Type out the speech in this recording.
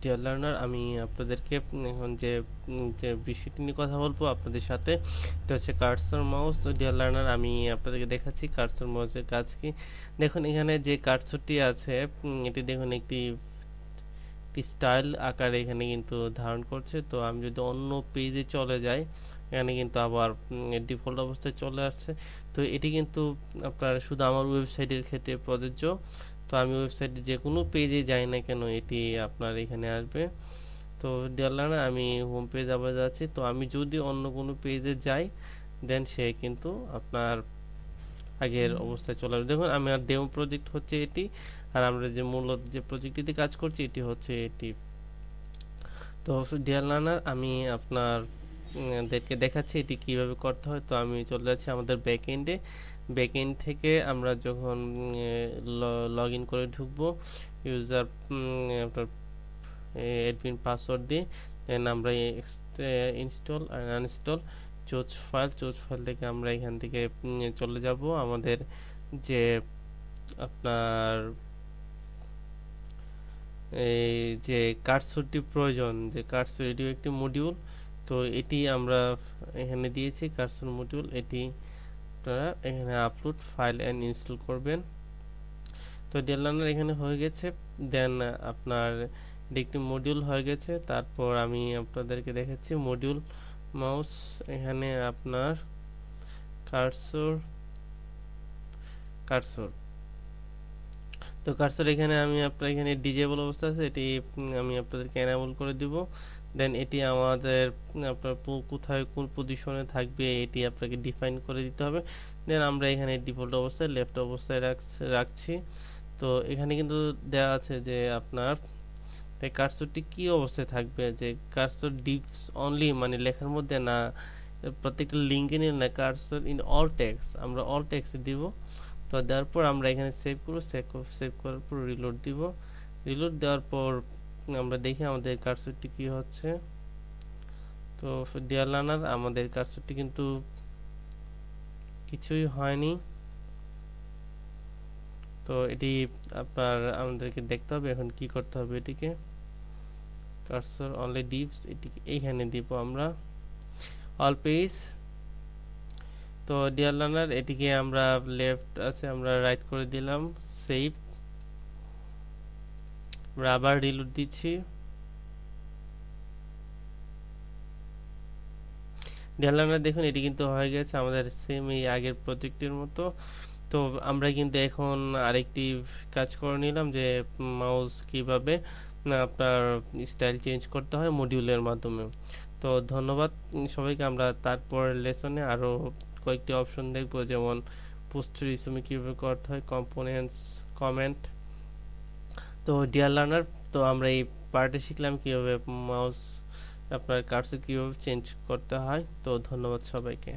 Deer learner, আমি আপনাদেরকে এখন যে যে বিষয়টি নিয়ে কথা বলবো আপনাদের সাথে, এটা হচ্ছে কার্সর মাউস। তো ডিয়ার লার্নার, আমি আপনাদেরকে দেখাচ্ছি কার্সর মাউসের কাজ কি। দেখুন এখানে যে কার্সরটি আছে, এটি দেখুন একটি স্টাইল আকারে এখানে কিন্তু ধারণ করছে। তো আমি যদি অন্য পেজে চলে যাই, এখানে কিন্তু আবার ডিফল্ট অবস্থায় চলে আসছে। তো এটি কিন্তু আপনার শুধু আমার ওয়েবসাইটের ক্ষেত্রে প্রযোজ্য। তো আমি ওয়েবসাইটে যে কোনো পেজে যাই না কেন, এটি আপনার এখানে আসবে। তো ডিয়ার আমি হোম পেজ আবার যাচ্ছি। তো আমি যদি অন্য কোনো পেজে যাই, দেন সে কিন্তু আপনার আগের অবস্থায় চলে আসবে। দেখুন আমার ডেমো প্রজেক্ট হচ্ছে এটি, আর আমরা যে মূলত যে প্রজেক্টটিতে কাজ করছি এটি হচ্ছে এটি। তো ডিয়ার লার্নার, আমি আপনার দেরকে দেখাচ্ছি এটি কিভাবে করতে হয়। তো আমি চলে যাচ্ছি আমাদের ব্যাকএন্ডে। ব্যাকএন্ড থেকে আমরা যখন লগ ইন করে ঢুকবো, ইউজার আপনার অ্যাডমিন পাসওয়ার্ড দিয়ে, দেন আমরা ইনস্টল আর আনইনস্টল চোজ ফাইল থেকে আমরা এখান থেকে চলে যাব আমাদের যে আপনার এই যে কার্সরটি প্রয়োজন, যে কার্সর এটিও একটি মডিউল। তো এটি আমরা এখানে দিয়েছি কার্সর মডিউল। এটি আপনারা এখানে আপলোড ফাইল অ্যান্ড ইনস্টল করবেন। তো ডিয়ার লার্নার এখানে হয়ে গেছে। দেন আপনার এটি একটি মডিউল হয়ে গেছে। তারপর আমি আপনাদেরকে দেখাচ্ছি মডিউল মাউস। এখানে আপনার কার্সর কার্সর তো কার্সর এখানে আমি আপনার এখানে ডিজেবল অবস্থা আছে, এটি আমি আপনাদেরকে এনাবল করে দিব। দেন এটি আমাদের আপনার কোথায় কোন পজিশনে থাকবে এটি আপনাকে ডিফাইন করে দিতে হবে। দেন আমরা এখানে ডিফল্ট অবস্থায় লেফট অবস্থায় রাখছি। তো এখানে কিন্তু দেওয়া আছে যে আপনার কার্সরটি কি অবস্থায় থাকবে, যে কার্সর ডিপস অনলি মানে লেখার মধ্যে না, প্রত্যেকটা লিঙ্কে নিয়ে না, কার্সর ইন অল টেক্সট, আমরা অল টেক্সটে দিব। তো দেওয়ার পর আমরা এখানে সেভ করব। সেভ করার পর রিলোড দিব। রিলোড দেওয়ার পর আমরা দেখি আমাদের কার্সরটি কি হচ্ছে। তো ডিয়ার লার্নার, আমাদের কার্সরটি কিন্তু কিছুই হয়নি। তো এটি আপনার আমাদেরকে দেখতে হবে এখন কি করতে হবে। এটিকে কার্সর অনলি ডিপস, এটিকে এইখানে দিব আমরা অল পেজ। তো ডিয়ার লার্নার, এটিকে আমরা লেফট আছে আমরা রাইট করে দিলাম, সেভ। আমরা আবার রিলোড দিচ্ছি। ডিয়ার লার্নার দেখুন এটি কিন্তু হয়ে গেছে আমাদের সেম এই আগের প্রজেক্টের মতো। তো আমরা কিন্তু এখন আরেকটি কাজ করে নিলাম, যে মাউস কিভাবে আপনার স্টাইল চেঞ্জ করতে হয় মডিউলের মাধ্যমে। তো ধন্যবাদ সবাইকে। আমরা তারপর লেসনে আরও কয়েকটি অপশন দেখব, যেমন পোস্ট রিসিউমে কীভাবে করতে হয়, কম্পোনেন্টস, কমেন্ট। তো ডিয়ার লার্নার, তো আমরা এই পার্টে শিখলাম কীভাবে মাউস আপনার কার্সর কীভাবে চেঞ্জ করতে হয়। তো ধন্যবাদ সবাইকে।